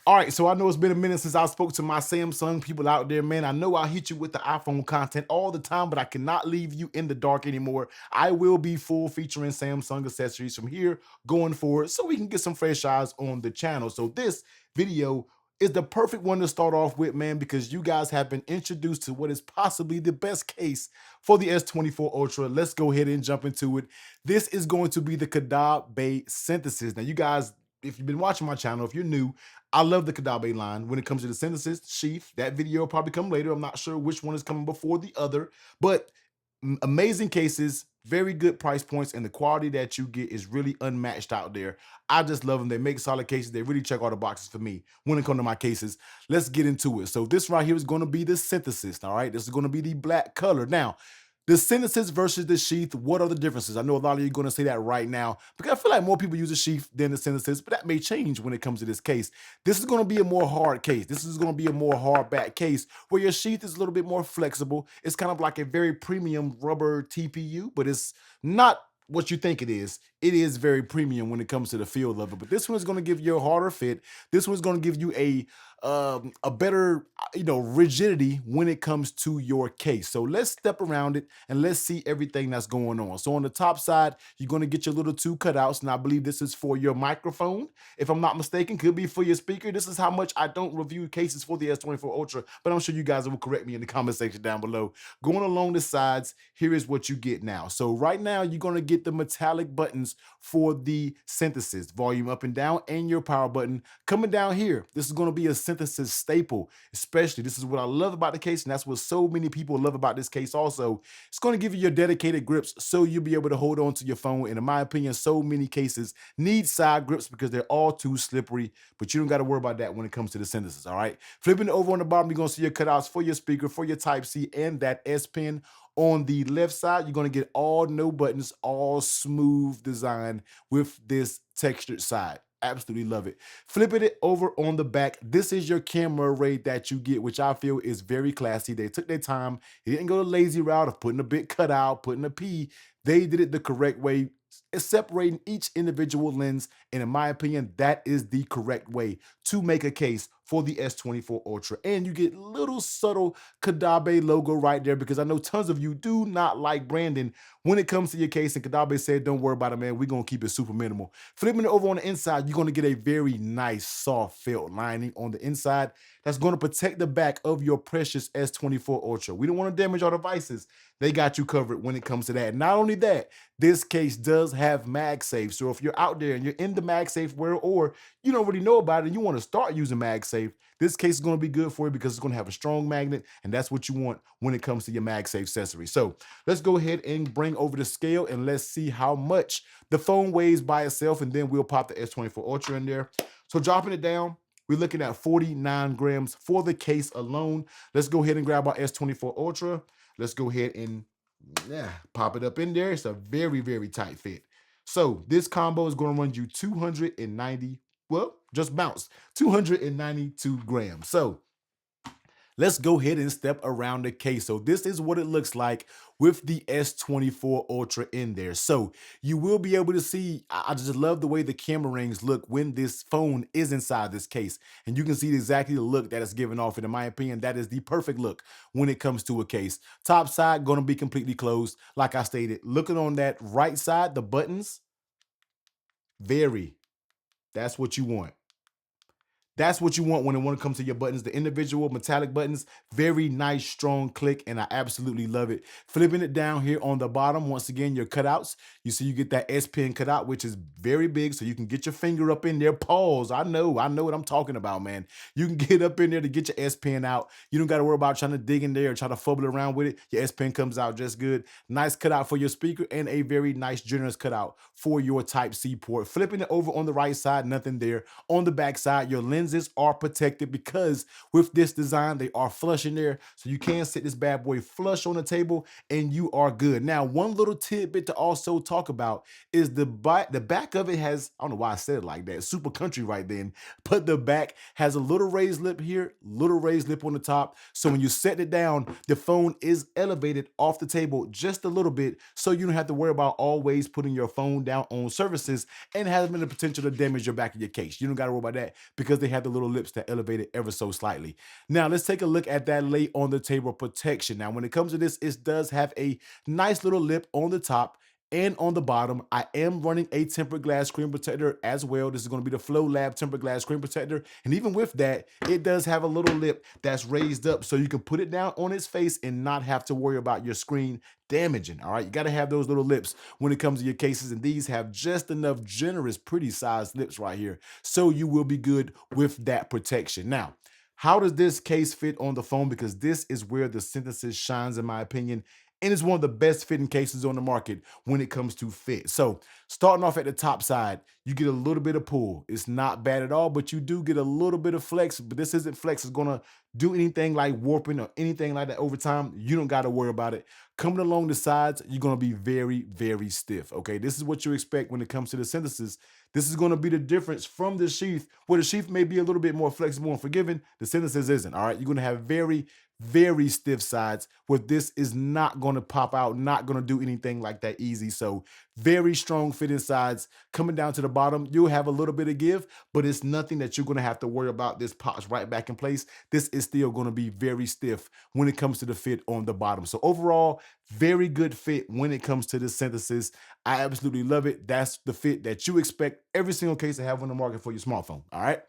All right, so I know it's been a minute since I spoke to my Samsung people out there, man. I know I hit you with the iPhone content all the time, but I cannot leave you in the dark anymore. I will be full featuring Samsung accessories from here going forward so we can get some fresh eyes on the channel. So this video is the perfect one to start off with, man, because you guys have been introduced to what is possibly the best case for the S24 Ultra. Let's go ahead and jump into it. This is going to be the Kadabe Synthesis. Now, you guys, if you've been watching my channel, if you're new, I love the Kadabe line when it comes to the synthesis sheath. That video will probably come later. I'm not sure which one is coming before the other, but amazing cases, very good price points, and the quality that you get is really unmatched out there. I just love them. They make solid cases. They really check all the boxes for me when it comes to my cases. Let's get into it. So this right here is going to be the synthesis. All right, this is going to be the black color. Now, the synthesis versus the sheath, what are the differences? I know a lot of you are going to say that right now because I feel like more people use the sheath than the synthesis, but that may change when it comes to this case. This is going to be a more hard case. This is going to be a more hard back case where your sheath is a little bit more flexible. It's kind of like a very premium rubber TPU, but it's not what you think it is. It is very premium when it comes to the feel of it. But this one is going to give you a harder fit. This one's going to give you a better rigidity when it comes to your case. So let's step around it and let's see everything that's going on. So on the top side, you're going to get your little two cutouts, and I believe this is for your microphone, if I'm not mistaken. Could be for your speaker. This is how much I don't review cases for the S24 Ultra, but I'm sure you guys will correct me in the comment section down below. Going along the sides, here is what you get now. So right now, you're going to get the metallic buttons for the synthesis, volume up and down, and your power button coming down here. This is going to be a synthesis staple, especially. This is what I love about the case, and that's what so many people love about this case also. It's going to give you your dedicated grips so you'll be able to hold on to your phone. And in my opinion, so many cases need side grips because they're all too slippery, but you don't got to worry about that when it comes to the synthesis, all right? Flipping it over on the bottom, you're going to see your cutouts for your speaker, for your Type-C, and that S Pen. On the left side, you're going to get all no buttons, all smooth design with this textured side. Absolutely love it. Flipping it over on the back, this is your camera array that you get, which I feel is very classy. They took their time. They didn't go the lazy route of putting a bit cut out, putting a P. They did it the correct way, separating each individual lens. And in my opinion, that is the correct way to make a case for the S24 Ultra. And you get little subtle Kadabe logo right there because I know tons of you do not like branding when it comes to your case. And Kadabe said, don't worry about it, man. We're going to keep it super minimal. Flipping it over on the inside, you're going to get a very nice soft felt lining on the inside that's going to protect the back of your precious S24 Ultra. We don't want to damage our devices. They got you covered when it comes to that. Not only that, this case does have MagSafe. So if you're out there and you're in the MagSafe world, or you don't really know about it and you want to start using MagSafe, this case is going to be good for you because it's going to have a strong magnet, and that's what you want when it comes to your MagSafe accessory. So let's go ahead and bring over the scale and let's see how much the phone weighs by itself, and then we'll pop the S24 Ultra in there. So dropping it down, we're looking at 49 grams for the case alone. Let's go ahead and grab our S24 Ultra. Let's go ahead and pop it up in there. It's a very, very tight fit. So this combo is going to run you 290, well, just bounce, 292 grams. So let's go ahead and step around the case. So this is what it looks like with the S24 Ultra in there. So you will be able to see, I just love the way the camera rings look when this phone is inside this case. And you can see exactly the look that it's giving off. And in my opinion, that is the perfect look when it comes to a case. Top side going to be completely closed. Like I stated, looking on that right side, the buttons, that's what you want. That's what you want when it comes to your buttons. The individual metallic buttons, very nice, strong click, and I absolutely love it. Flipping it down here on the bottom, once again, your cutouts. You see you get that S Pen cutout, which is very big, so you can get your finger up in there. Pause. I know what I'm talking about, man. You can get up in there to get your S Pen out. You don't got to worry about trying to dig in there or try to fumble around with it. Your S Pen comes out just good. Nice cutout for your speaker and a very nice, generous cutout for your Type-C port. Flipping it over on the right side, nothing there. On the back side, your lenses are protected because with this design, they are flush in there. So you can sit this bad boy flush on the table and you are good. Now, one little tidbit to also talk about is the back of it has, I don't know why I said it like that, super country right then, but the back has a little raised lip here, little raised lip on the top. So when you set it down, the phone is elevated off the table just a little bit, so you don't have to worry about always putting your phone down on surfaces and having the potential to damage your back of your case. You don't got to worry about that because they have the little lips that elevate it ever so slightly. Now let's take a look at that lay on the table protection. Now when it comes to this, it does have a nice little lip on the top and on the bottom. I am running a tempered glass screen protector as well. This is going to be the Flow Lab tempered glass screen protector. And even with that, it does have a little lip that's raised up so you can put it down on its face and not have to worry about your screen damaging. All right, you got to have those little lips when it comes to your cases, and these have just enough generous, pretty sized lips right here, so you will be good with that protection. Now, how does this case fit on the phone? Because this is where the Synthesis shines, in my opinion, and it's one of the best fitting cases on the market when it comes to fit. So starting off at the top side, you get a little bit of pull. It's not bad at all, but you do get a little bit of flex, but this isn't flex. It's gonna do anything like warping or anything like that over time. You don't gotta worry about it. Coming along the sides, you're gonna be very, very stiff, okay? This is what you expect when it comes to the Synthesis. This is gonna be the difference from the sheath, where the sheath may be a little bit more flexible and forgiving. The Synthesis isn't, all right? You're gonna have very, very stiff sides where this is not going to pop out, not going to do anything like that easy. So very strong fitting sides. Coming down to the bottom, you'll have a little bit of give, but it's nothing that you're going to have to worry about. This pops right back in place. This is still going to be very stiff when it comes to the fit on the bottom. So overall, very good fit when it comes to the Synthesis. I absolutely love it. That's the fit that you expect every single case to have on the market for your smartphone. All right.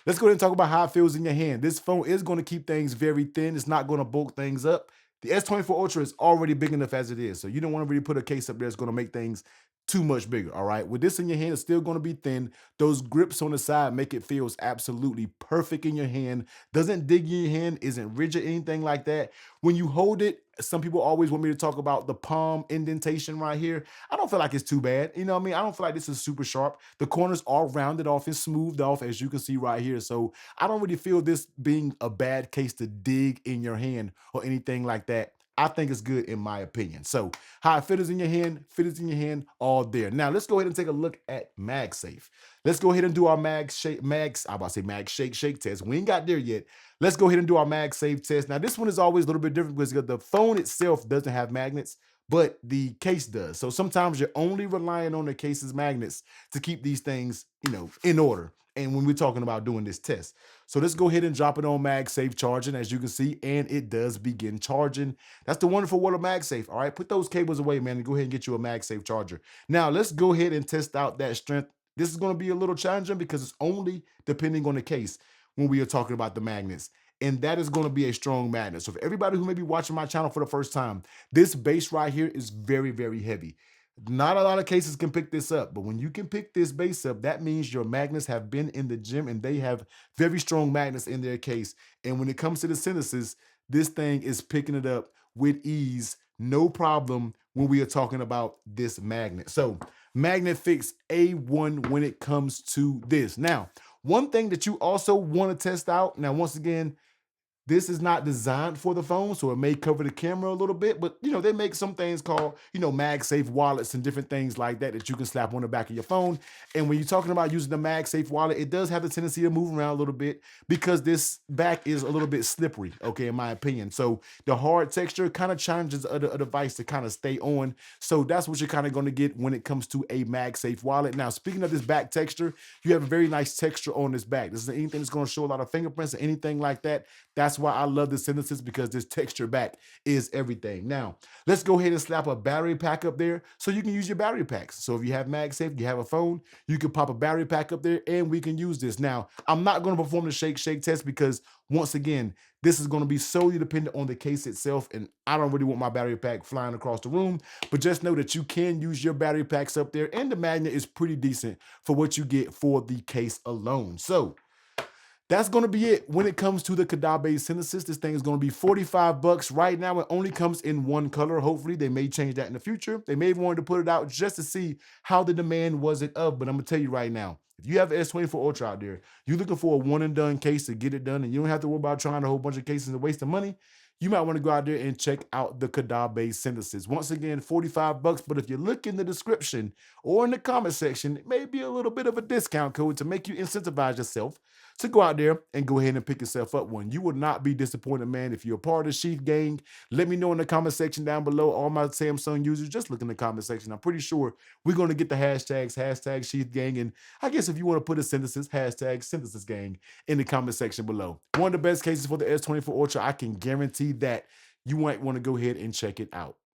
Let's go ahead and talk about how it feels in your hand. This phone is going to keep things very thin. It's not going to bulk things up. The S24 Ultra is already big enough as it is, so you don't want to really put a case up there that's going to make things too much bigger, all right? With this in your hand, it's still going to be thin. Those grips on the side make it feels absolutely perfect in your hand. Doesn't dig in your hand, isn't rigid, anything like that. When you hold it, some people always want me to talk about the palm indentation right here. I don't feel like it's too bad. You know what I mean? I don't feel like this is super sharp. The corners are rounded off and smoothed off, as you can see right here. So I don't really feel this being a bad case to dig in your hand or anything like that. I think it's good in my opinion. So how it fits in your hand, all there. Now let's go ahead and take a look at MagSafe. Let's go ahead and do our MagShake test. We ain't got there yet. Let's go ahead and do our MagSafe test. Now this one is always a little bit different because the phone itself doesn't have magnets, but the case does. So sometimes you're only relying on the case's magnets to keep these things, in order. And when we're talking about doing this test. So let's go ahead and drop it on MagSafe charging, as you can see, and it does begin charging. That's the wonderful world of MagSafe, all right? Put those cables away, man, and go ahead and get you a MagSafe charger. Now, let's go ahead and test out that strength. This is gonna be a little challenging because it's only depending on the case when we are talking about the magnets. And that is gonna be a strong magnet. So for everybody who may be watching my channel for the first time, this base right here is very, very heavy. Not a lot of cases can pick this up, but when you can pick this base up, that means your magnets have been in the gym and they have very strong magnets in their case. And when it comes to the Synthesis, this thing is picking it up with ease, no problem when we are talking about this magnet. So magnet fix A1 when it comes to this. Now, one thing that you also want to test out, now once again, this is not designed for the phone, so it may cover the camera a little bit, but they make some things called, MagSafe wallets and different things like that that you can slap on the back of your phone. And when you're talking about using the MagSafe wallet, it does have the tendency to move around a little bit because this back is a little bit slippery, okay, in my opinion. So the hard texture kind of challenges a device to kind of stay on. So that's what you're kind of going to get when it comes to a MagSafe wallet. Now, speaking of this back texture, you have a very nice texture on this back. This is anything that's going to show a lot of fingerprints or anything like that. That's why I love the Synthesis, because this texture back is everything. Now, let's go ahead and slap a battery pack up there so you can use your battery packs. So if you have MagSafe, you have a phone, you can pop a battery pack up there and we can use this. Now, I'm not going to perform the shake test because once again, this is going to be solely dependent on the case itself, and I don't really want my battery pack flying across the room, but just know that you can use your battery packs up there, and the magnet is pretty decent for what you get for the case alone. So that's going to be it when it comes to the Kadabe Synthesis. This thing is going to be 45 bucks. Right now, it only comes in one color. Hopefully, they may change that in the future. They may have wanted to put it out just to see how the demand was it of. But I'm going to tell you right now, if you have the S24 Ultra out there, you're looking for a one-and-done case to get it done, and you don't have to worry about trying a whole bunch of cases and wasting money, you might want to go out there and check out the Kadabe Synthesis. Once again, 45 bucks, but if you look in the description or in the comment section, it may be a little bit of a discount code to make you incentivize yourself to go out there and go ahead and pick yourself up one. You will not be disappointed, man. If you're a part of the Sheath gang, let me know in the comment section down below. All my Samsung users, just look in the comment section. I'm pretty sure we're going to get the hashtags, hashtag Sheath gang. And I guess if you want to put a synthesis, hashtag synthesis gang in the comment section below. One of the best cases for the S24 Ultra, I can guarantee that you might want to go ahead and check it out.